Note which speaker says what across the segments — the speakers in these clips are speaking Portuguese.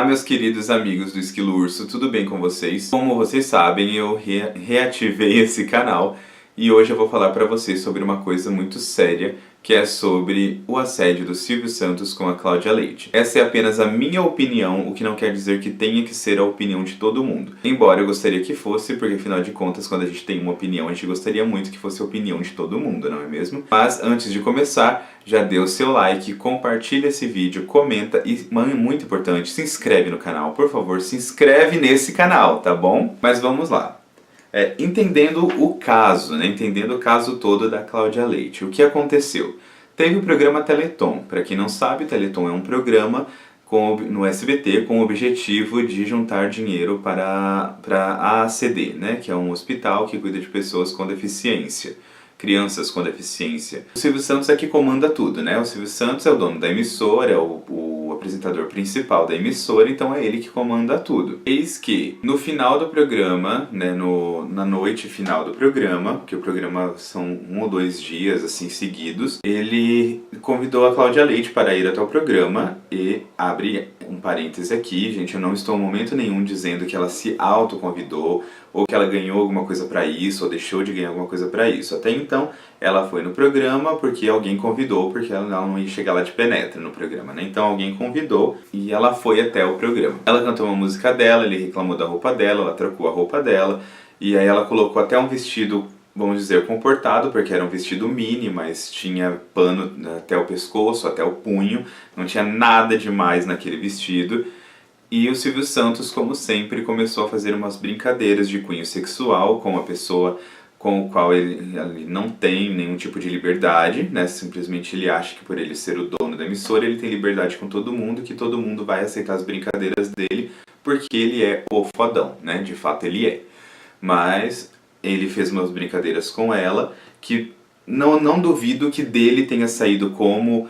Speaker 1: meus queridos amigos do Esquilo Urso, tudo bem com vocês? Como vocês sabem, eu reativei esse canal e hoje eu vou falar para vocês sobre uma coisa muito séria, que é sobre o assédio do Silvio Santos com a Cláudia Leite. Essa é apenas a minha opinião, o que não quer dizer que tenha que ser a opinião de todo mundo. Embora eu gostaria que fosse, porque afinal de contas, quando a gente tem uma opinião, a gente gostaria muito que fosse a opinião de todo mundo, não é mesmo? Mas antes de começar, já dê o seu like, compartilha esse vídeo, comenta e, muito importante, se inscreve no canal. Por favor, se inscreve nesse canal, tá bom? Mas vamos lá. Entendendo o caso, né? Entendendo o caso todo da Cláudia Leite. O que aconteceu? Teve o programa Teleton. Para quem não sabe, Teleton é um programa no SBT com o objetivo de juntar dinheiro para a ACD, né? Que é um hospital que cuida de pessoas com deficiência. Crianças com deficiência. O Silvio Santos é que comanda tudo, né? O Silvio Santos é o dono da emissora, é o apresentador principal da emissora, então é ele que comanda tudo. Eis que, no final do programa, né, na noite final do programa, que o programa são 1 ou 2 dias, assim, seguidos, ele convidou a Cláudia Leite para ir até o programa e abre um parêntese aqui, gente, eu não estou em momento nenhum dizendo que ela se autoconvidou ou que ela ganhou alguma coisa para isso, ou deixou de ganhar alguma coisa para isso. Até então, ela foi no programa porque alguém convidou, porque ela não ia chegar lá de penetra no programa, né? Então alguém convidou e ela foi até o programa. Ela cantou uma música dela, ele reclamou da roupa dela, ela trocou a roupa dela, e aí ela colocou até um vestido, vamos dizer, comportado, porque era um vestido mini, mas tinha pano até o pescoço, até o punho, não tinha nada demais naquele vestido. E o Silvio Santos, como sempre, começou a fazer umas brincadeiras de cunho sexual com uma pessoa com o qual ele não tem nenhum tipo de liberdade, né? Simplesmente ele acha que por ele ser o dono da emissora, ele tem liberdade com todo mundo, que todo mundo vai aceitar as brincadeiras dele, porque ele é o fodão, né? De fato ele é. Mas ele fez umas brincadeiras com ela que não duvido que dele tenha saído como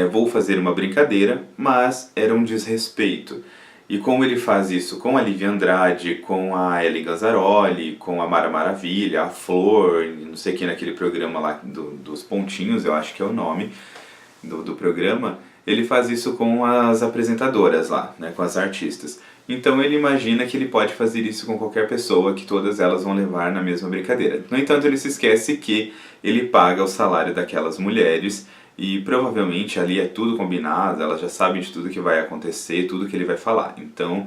Speaker 1: vou fazer uma brincadeira, mas era um desrespeito. E como ele faz isso com a Lívia Andrade, com a Ellen Ganzaroli, com a Mara Maravilha, a Flor, não sei quem naquele programa lá dos pontinhos, eu acho que é o nome do programa, ele faz isso com as apresentadoras lá, né, com as artistas. Então ele imagina que ele pode fazer isso com qualquer pessoa, que todas elas vão levar na mesma brincadeira. No entanto, ele se esquece que ele paga o salário daquelas mulheres e provavelmente ali é tudo combinado, elas já sabem de tudo que vai acontecer, tudo que ele vai falar. Então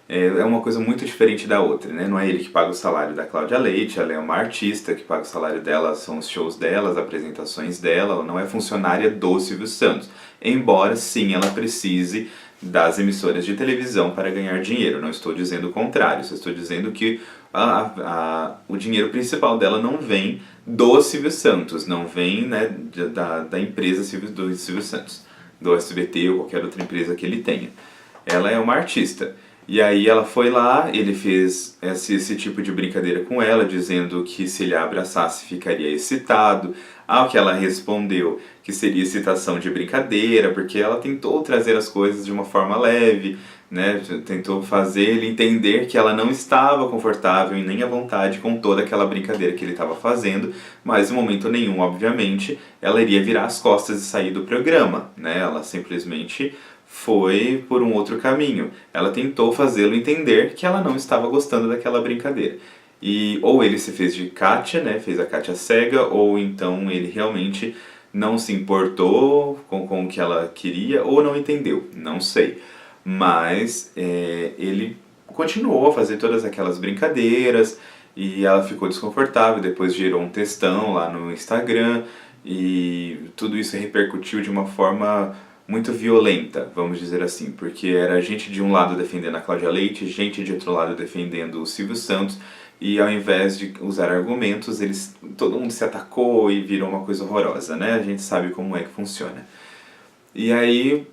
Speaker 1: é uma coisa muito diferente da outra, né? Não é ele que paga o salário da Cláudia Leite, ela é uma artista que paga o salário dela, são os shows dela, as apresentações dela, ela não é funcionária do Silvio Santos. Embora sim ela precise das emissoras de televisão para ganhar dinheiro. Não estou dizendo o contrário, só estou dizendo que o dinheiro principal dela não vem do Silvio Santos, não vem, né, da empresa do Silvio Santos, do SBT ou qualquer outra empresa que ele tenha. Ela é uma artista. E aí ela foi lá, ele fez esse tipo de brincadeira com ela, dizendo que se ele a abraçasse ficaria excitado. Ao que ela respondeu que seria excitação de brincadeira, porque ela tentou trazer as coisas de uma forma leve, né? Tentou fazer ele entender que ela não estava confortável e nem à vontade com toda aquela brincadeira que ele estava fazendo, mas em momento nenhum, obviamente, ela iria virar as costas e sair do programa, né? Ela simplesmente foi por um outro caminho. Ela tentou fazê-lo entender que ela não estava gostando daquela brincadeira. E ou ele se fez de Kátia, né, fez a Kátia cega, ou então ele realmente não se importou com o que ela queria, ou não entendeu, não sei. Mas ele continuou a fazer todas aquelas brincadeiras, e ela ficou desconfortável, depois gerou um textão lá no Instagram, e tudo isso repercutiu de uma forma muito violenta, vamos dizer assim, porque era gente de um lado defendendo a Cláudia Leite, gente de outro lado defendendo o Silvio Santos, e ao invés de usar argumentos, todo mundo se atacou e virou uma coisa horrorosa, né? A gente sabe como é que funciona. E aí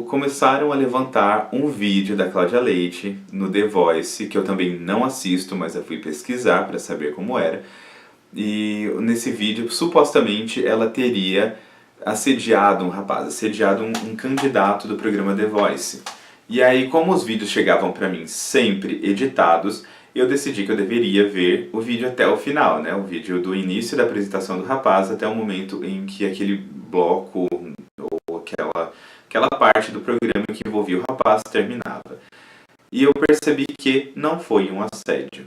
Speaker 1: começaram a levantar um vídeo da Cláudia Leite no The Voice, que eu também não assisto, mas eu fui pesquisar para saber como era. E nesse vídeo, supostamente, ela teria assediado um rapaz, assediado um candidato do programa The Voice. E aí, como os vídeos chegavam para mim sempre editados, eu decidi que eu deveria ver o vídeo até o final, né? O vídeo do início da apresentação do rapaz até o momento em que aquele bloco ou aquela parte do programa que envolvia o rapaz terminava. E eu percebi que não foi um assédio.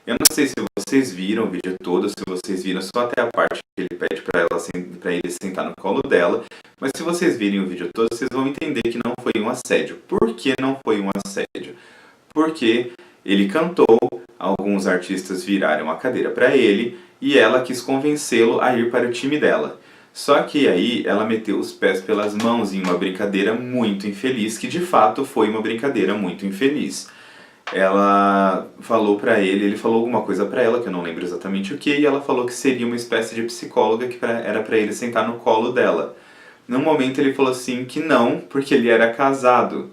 Speaker 1: Eu não sei se vocês viram o vídeo todo, se vocês viram só até a parte que ele pede para ele sentar no colo dela, mas se vocês virem o vídeo todo, vocês vão entender que não foi um assédio. Por que não foi um assédio? Porque ele cantou, alguns artistas viraram a cadeira para ele e ela quis convencê-lo a ir para o time dela. Só que aí ela meteu os pés pelas mãos em uma brincadeira muito infeliz, que de fato foi uma brincadeira muito infeliz. Ela falou pra ele falou alguma coisa pra ela, que eu não lembro exatamente o que, e ela falou que seria uma espécie de psicóloga que era pra ele sentar no colo dela. No momento ele falou assim que não, porque ele era casado.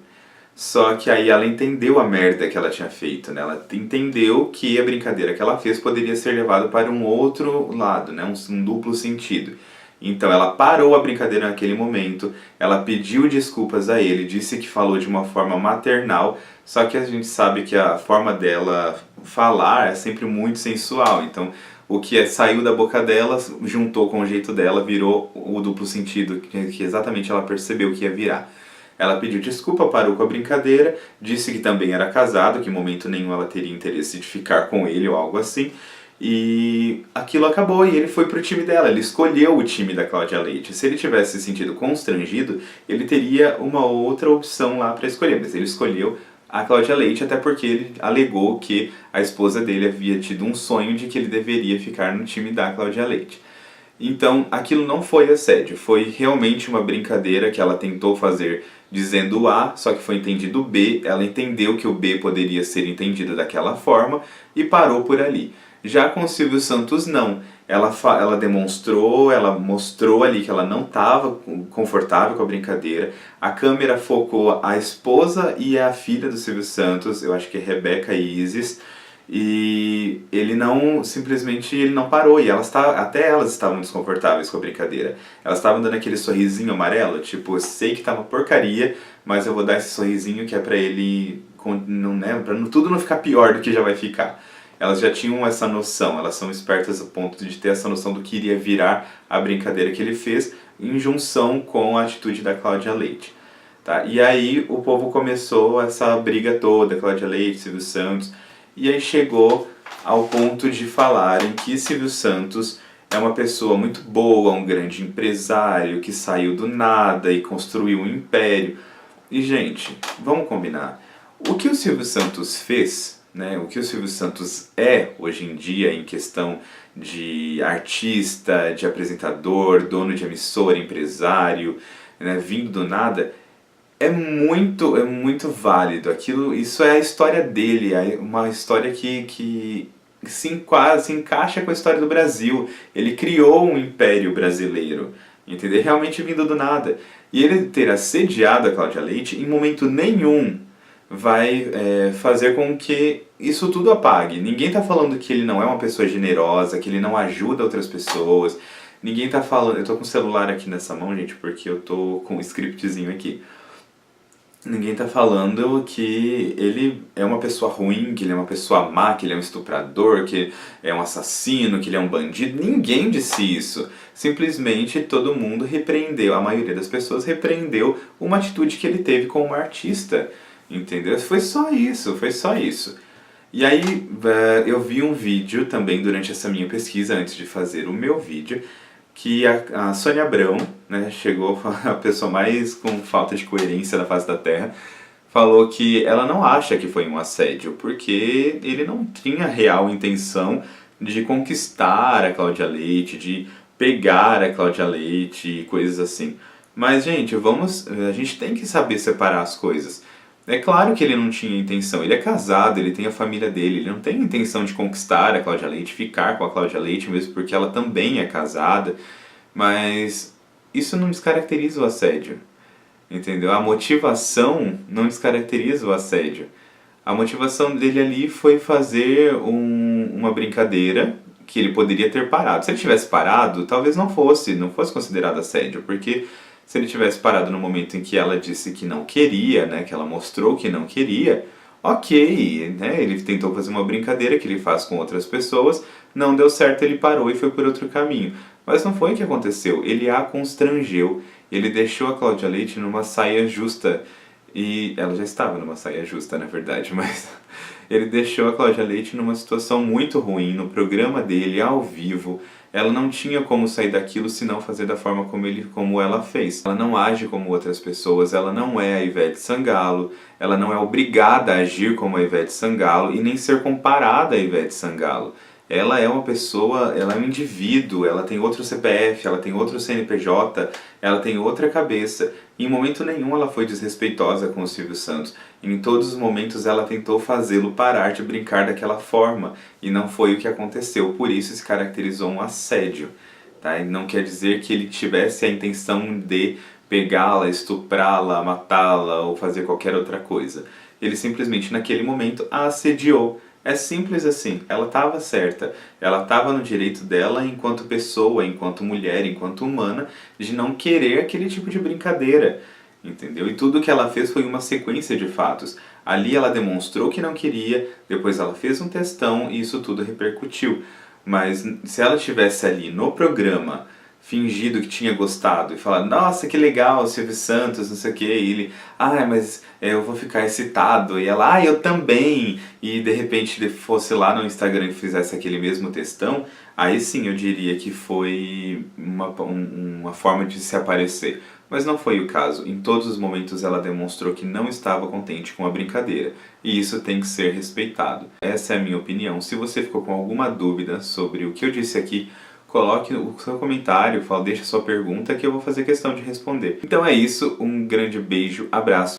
Speaker 1: Só que aí ela entendeu a merda que ela tinha feito, né? Ela entendeu que a brincadeira que ela fez poderia ser levada para um outro lado, né? Um duplo sentido. Então ela parou a brincadeira naquele momento, ela pediu desculpas a ele, disse que falou de uma forma maternal, só que a gente sabe que a forma dela falar é sempre muito sensual, então o que saiu da boca dela, juntou com o jeito dela, virou o duplo sentido, que exatamente ela percebeu que ia virar. Ela pediu desculpa, parou com a brincadeira, disse que também era casado, que em momento nenhum ela teria interesse de ficar com ele ou algo assim, e aquilo acabou e ele foi pro time dela, ele escolheu o time da Cláudia Leite. Se ele tivesse se sentido constrangido, ele teria uma outra opção lá para escolher, mas ele escolheu a Cláudia Leite até porque ele alegou que a esposa dele havia tido um sonho de que ele deveria ficar no time da Cláudia Leite. Então aquilo não foi assédio, foi realmente uma brincadeira que ela tentou fazer dizendo A, só que foi entendido B, ela entendeu que o B poderia ser entendido daquela forma e parou por ali. Já com o Silvio Santos, não. Ela demonstrou, ela mostrou ali que ela não estava confortável com a brincadeira. A câmera focou a esposa e a filha do Silvio Santos, eu acho que é Rebeca e Isis, e ele simplesmente ele não parou, e até elas estavam desconfortáveis com a brincadeira. Elas estavam dando aquele sorrisinho amarelo, tipo, eu sei que tá uma porcaria, mas eu vou dar esse sorrisinho que é pra ele, pra tudo não ficar pior do que já vai ficar. Elas já tinham essa noção, elas são espertas a ponto de ter essa noção do que iria virar a brincadeira que ele fez, em junção com a atitude da Cláudia Leite. Tá? E aí o povo começou essa briga toda, Cláudia Leite, Silvio Santos, e aí chegou ao ponto de falarem que Silvio Santos é uma pessoa muito boa, um grande empresário que saiu do nada e construiu um império. E gente, vamos combinar, o que o Silvio Santos fez, né, o que o Silvio Santos é hoje em dia em questão de artista, de apresentador, dono de emissora, empresário, né, vindo do nada, é muito válido. Isso é a história dele, é uma história que se encaixa com a história do Brasil. Ele criou um império brasileiro, entendeu? Realmente vindo do nada. E ele ter assediado a Cláudia Leite em momento nenhum vai fazer com que isso tudo apague. Ninguém está falando que ele não é uma pessoa generosa, que ele não ajuda outras pessoas. Ninguém está falando... Eu estou com o celular aqui nessa mão, gente, porque eu estou com um scriptzinho aqui. Ninguém está falando que ele é uma pessoa ruim, que ele é uma pessoa má, que ele é um estuprador, que é um assassino, que ele é um bandido. Ninguém disse isso. Simplesmente todo mundo repreendeu, a maioria das pessoas repreendeu uma atitude que ele teve como artista. Entendeu? Foi só isso, foi só isso. E aí eu vi um vídeo também durante essa minha pesquisa, antes de fazer o meu vídeo, que a Sônia Abrão, né, chegou a pessoa mais com falta de coerência da face da Terra, falou que ela não acha que foi um assédio, porque ele não tinha real intenção de conquistar a Cláudia Leite, de pegar a Cláudia Leite e coisas assim. Mas, gente, a gente tem que saber separar as coisas. É claro que ele não tinha intenção, ele é casado, ele tem a família dele, ele não tem intenção de conquistar a Cláudia Leite, ficar com a Cláudia Leite, mesmo porque ela também é casada, mas isso não descaracteriza o assédio, entendeu? A motivação não descaracteriza o assédio. A motivação dele ali foi fazer uma brincadeira que ele poderia ter parado. Se ele tivesse parado, talvez não fosse considerado assédio, porque... Se ele tivesse parado no momento em que ela disse que não queria, né, que ela mostrou que não queria, ok, né, ele tentou fazer uma brincadeira que ele faz com outras pessoas, não deu certo, ele parou e foi por outro caminho. Mas não foi o que aconteceu, ele a constrangeu, Ele deixou a Cláudia Leite numa saia justa, e ela já estava numa saia justa, na verdade, mas ele deixou a Cláudia Leite numa situação muito ruim no programa dele, ao vivo. Ela não tinha como sair daquilo se não fazer da forma como ela fez. Ela não age como outras pessoas, ela não é a Ivete Sangalo, ela não é obrigada a agir como a Ivete Sangalo e nem ser comparada a Ivete Sangalo. Ela é uma pessoa, ela é um indivíduo, ela tem outro CPF, ela tem outro CNPJ, ela tem outra cabeça. Em momento nenhum ela foi desrespeitosa com o Silvio Santos. Em todos os momentos ela tentou fazê-lo parar de brincar daquela forma. E não foi o que aconteceu, por isso se caracterizou um assédio. Tá? E não quer dizer que ele tivesse a intenção de pegá-la, estuprá-la, matá-la ou fazer qualquer outra coisa. Ele simplesmente naquele momento a assediou. É simples assim, ela estava certa, ela estava no direito dela enquanto pessoa, enquanto mulher, enquanto humana, de não querer aquele tipo de brincadeira, entendeu? E tudo que ela fez foi uma sequência de fatos. Ali ela demonstrou que não queria, depois ela fez um textão e isso tudo repercutiu. Mas se ela estivesse ali no programa, fingido que tinha gostado e falar, nossa, que legal, Silvio Santos, não sei o que, e ele, mas eu vou ficar excitado, e ela, eu também, e de repente ele fosse lá no Instagram e fizesse aquele mesmo textão, aí sim eu diria que foi uma forma de se aparecer. Mas não foi o caso. Em todos os momentos ela demonstrou que não estava contente com a brincadeira. E isso tem que ser respeitado. Essa é a minha opinião. Se você ficou com alguma dúvida sobre o que eu disse aqui, coloque o seu comentário, deixe a sua pergunta que eu vou fazer questão de responder. Então é isso, um grande beijo, abraço.